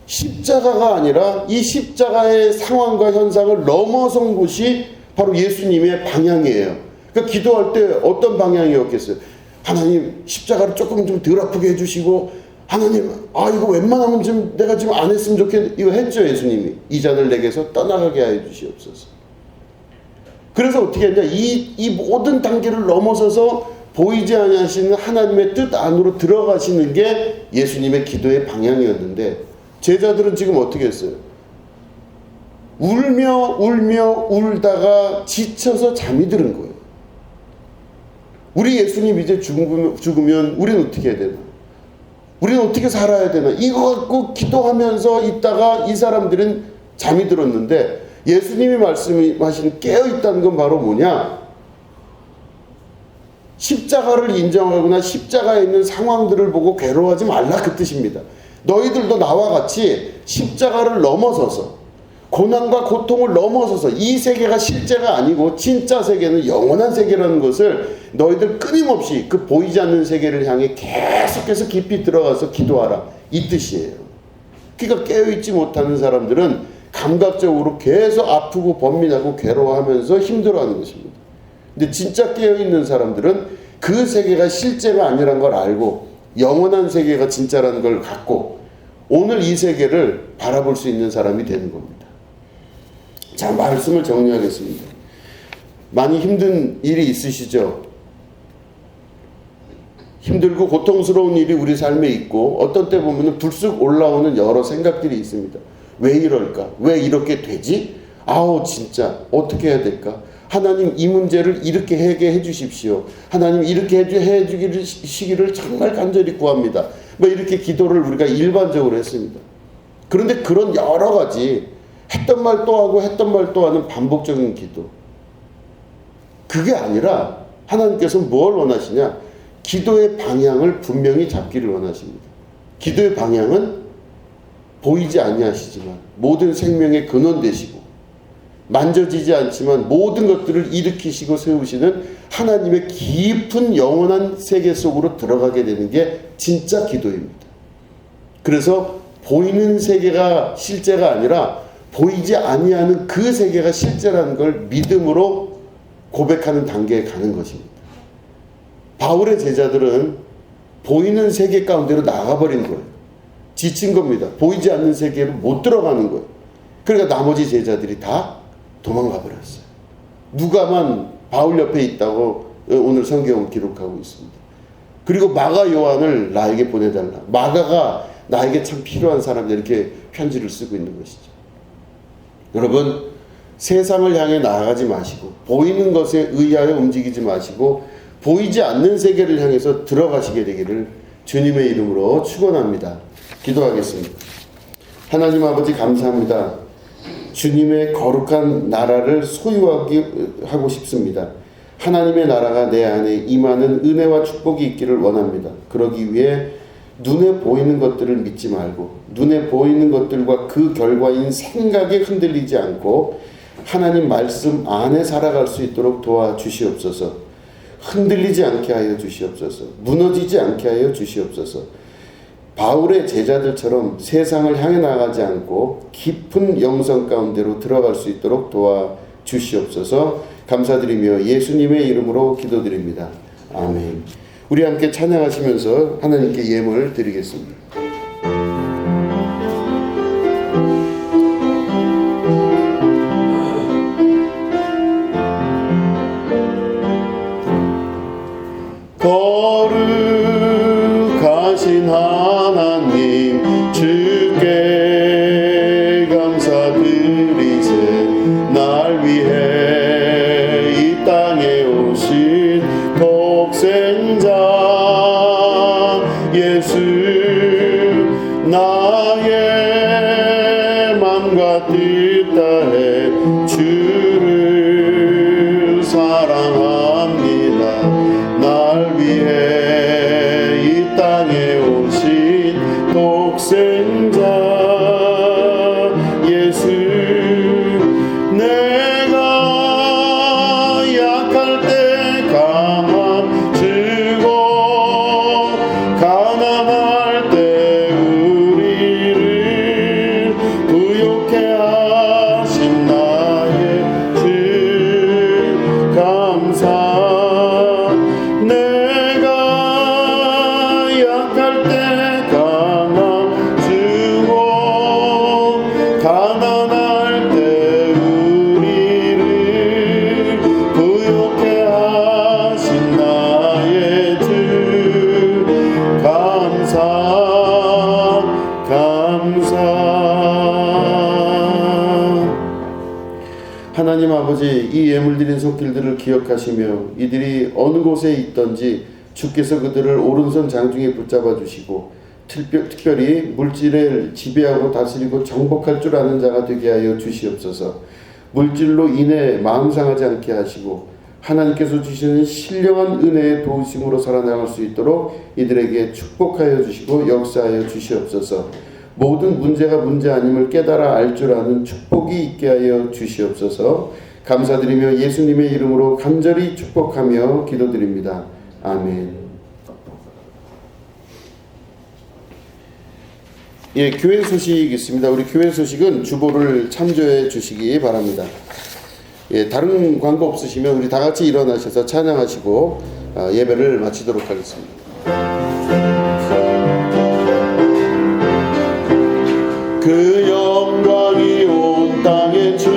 십자가가 아니라 이 십자가의 상황과 현상을 넘어선 곳이 바로 예수님의 방향이에요. 그러니까 기도할 때 어떤 방향이었겠어요? 하나님 십자가를 조금 좀 덜 아프게 해주시고 하나님, 이거 웬만하면 좀 내가 지금 안 했으면 좋겠는데, 이거 했죠, 예수님이. 이 잔을 내게서 떠나가게 하여 주시옵소서. 그래서 어떻게 했냐, 이 모든 단계를 넘어서서 보이지 아니하시는 하나님의 뜻 안으로 들어가시는 게 예수님의 기도의 방향이었는데, 제자들은 지금 어떻게 했어요? 울며 울다가 지쳐서 잠이 드는 거예요. 우리 예수님 이제 죽으면 우리는 어떻게 해야 되나? 우리는 어떻게 살아야 되나? 이거 갖고 기도하면서 있다가 이 사람들은 잠이 들었는데, 예수님이 말씀하시는 깨어있다는 건 바로 뭐냐? 십자가를 인정하거나 십자가에 있는 상황들을 보고 괴로워하지 말라, 그 뜻입니다. 너희들도 나와 같이 십자가를 넘어서서, 고난과 고통을 넘어서서, 이 세계가 실제가 아니고 진짜 세계는 영원한 세계라는 것을 너희들 끊임없이 그 보이지 않는 세계를 향해 계속해서 깊이 들어가서 기도하라, 이 뜻이에요. 그러니까 깨어있지 못하는 사람들은 감각적으로 계속 아프고 번민하고 괴로워하면서 힘들어하는 것입니다. 근데 진짜 깨어있는 사람들은 그 세계가 실제가 아니라는 걸 알고 영원한 세계가 진짜라는 걸 갖고 오늘 이 세계를 바라볼 수 있는 사람이 되는 겁니다. 자, 말씀을 정리하겠습니다. 많이 힘든 일이 있으시죠? 힘들고 고통스러운 일이 우리 삶에 있고, 어떤 때 보면 불쑥 올라오는 여러 생각들이 있습니다. 왜 이럴까? 왜 이렇게 되지? 진짜 어떻게 해야 될까? 하나님, 이 문제를 이렇게 해결해 주십시오. 하나님, 이렇게 해주시기를 정말 간절히 구합니다. 이렇게 기도를 우리가 일반적으로 했습니다. 그런데 그런 여러 가지 했던 말 또 하고 했던 말 또 하는 반복적인 기도, 그게 아니라 하나님께서 뭘 원하시냐? 기도의 방향을 분명히 잡기를 원하십니다. 기도의 방향은 보이지 아니하시지만 모든 생명의 근원 되시고, 만져지지 않지만 모든 것들을 일으키시고 세우시는 하나님의 깊은 영원한 세계 속으로 들어가게 되는 게 진짜 기도입니다. 그래서 보이는 세계가 실제가 아니라 보이지 아니하는 그 세계가 실제라는 걸 믿음으로 고백하는 단계에 가는 것입니다. 바울의 제자들은 보이는 세계 가운데로 나가버린 거예요. 지친 겁니다. 보이지 않는 세계로 못 들어가는 거예요. 그러니까 나머지 제자들이 다 도망가 버렸어요. 누가만 바울 옆에 있다고 오늘 성경을 기록하고 있습니다. 그리고 마가 요한을 나에게 보내달라. 마가가 나에게 참 필요한 사람들, 이렇게 편지를 쓰고 있는 것이죠. 여러분, 세상을 향해 나아가지 마시고 보이는 것에 의하여 움직이지 마시고 보이지 않는 세계를 향해서 들어가시게 되기를 주님의 이름으로 축원합니다. 기도하겠습니다. 하나님 아버지, 감사합니다. 주님의 거룩한 나라를 소유하고 싶습니다. 하나님의 나라가 내 안에 임하는 은혜와 축복이 있기를 원합니다. 그러기 위해 눈에 보이는 것들을 믿지 말고 눈에 보이는 것들과 그 결과인 생각에 흔들리지 않고 하나님 말씀 안에 살아갈 수 있도록 도와주시옵소서. 흔들리지 않게 하여 주시옵소서. 무너지지 않게 하여 주시옵소서. 바울의 제자들처럼 세상을 향해 나가지 않고 깊은 영성 가운데로 들어갈 수 있도록 도와주시옵소서. 감사드리며 예수님의 이름으로 기도드립니다. 아멘. 우리 함께 찬양하시면서 하나님께 예물을 드리겠습니다. 거룩하신 하나님, 주께 감사드리세. 날 위해 이 땅에 오신 독생자 예수, 나의 맘과 뜻 다해 주를 사랑합니다. 날 위해 이 땅에 오신 독생자 예수, 내가 약할 때 감아주고 가난할 때 우리를 부욕해 하신 하나님 아버지, 이 예물드린 손길들을 기억하시며 이들이 어느 곳에 있든지 주께서 그들을 오른손 장중에 붙잡아 주시고 특별히 물질을 지배하고 다스리고 정복할 줄 아는 자가 되게 하여 주시옵소서. 물질로 인해 마음 상하지 않게 하시고 하나님께서 주시는 신령한 은혜의 도우심으로 살아나갈 수 있도록 이들에게 축복하여 주시고 역사하여 주시옵소서. 모든 문제가 문제 아님을 깨달아 알 줄 아는 축복이 있게 하여 주시옵소서. 감사드리며 예수님의 이름으로 간절히 축복하며 기도드립니다. 아멘. 예, 교회 소식 있습니다. 우리 교회 소식은 주보를 참조해 주시기 바랍니다. 예, 다른 광고 없으시면 우리 다 같이 일어나셔서 찬양하시고 예배를 마치도록 하겠습니다. 그 영광이 온 땅에 충만,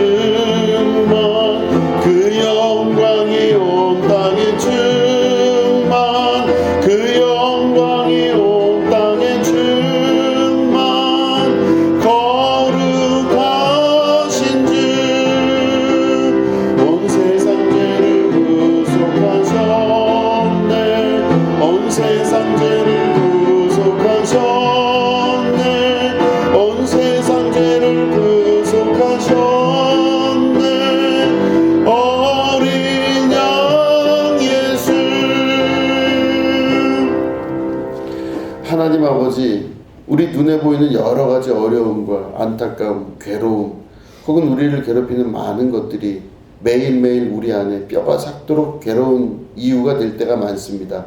그 영광이 온 땅에 충만, 그 영광이 온 땅에 충만, 거룩하신 주, 온 세상 죄를 구속하셨네, 온 세상 죄를 구속하셨네, 온 세상 죄를 구속하셨네. 어린 양 예수. 하나님 아버지, 우리 눈에 보이는 여러 가지 어려움과 안타까움, 괴로움, 혹은 우리를 괴롭히는 많은 것들이 매일매일 우리 안에 뼈가 삭도록 괴로운 이유가 될 때가 많습니다.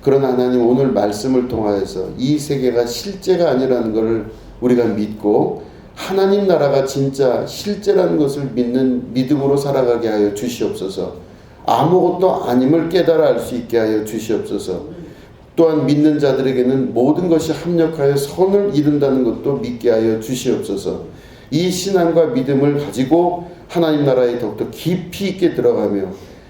그러나 하나님, 오늘 말씀을 통하여서 이 세계가 실제가 아니라는 것을 우리가 믿고 하나님 나라가 진짜 실제라는 것을 믿는 믿음으로 살아가게 하여 주시옵소서. 아무것도 아님을 깨달아 알 수 있게 하여 주시옵소서. 또한 믿는 자들에게는 모든 것이 합력하여 선을 이룬다는 것도 믿게 하여 주시옵소서. 이 신앙과 믿음을 가지고 하나님 나라에 더욱더 깊이 있게 들어가며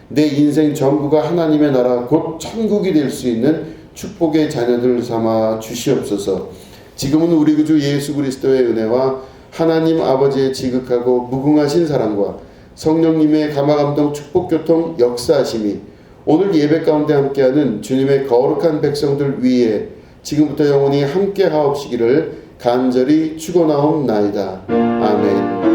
내 인생 전부가 하나님의 나라 곧 천국이 될 수 있는 축복의 자녀들 삼아 주시옵소서. 지금은 우리 구주 예수 그리스도의 은혜와 하나님 아버지의 지극하고 무궁하신 사랑과 성령님의 감화감동 축복교통 역사하심이 오늘 예배 가운데 함께하는 주님의 거룩한 백성들 위에 지금부터 영원히 함께 하옵시기를 간절히 축원하옵나이다. 아멘.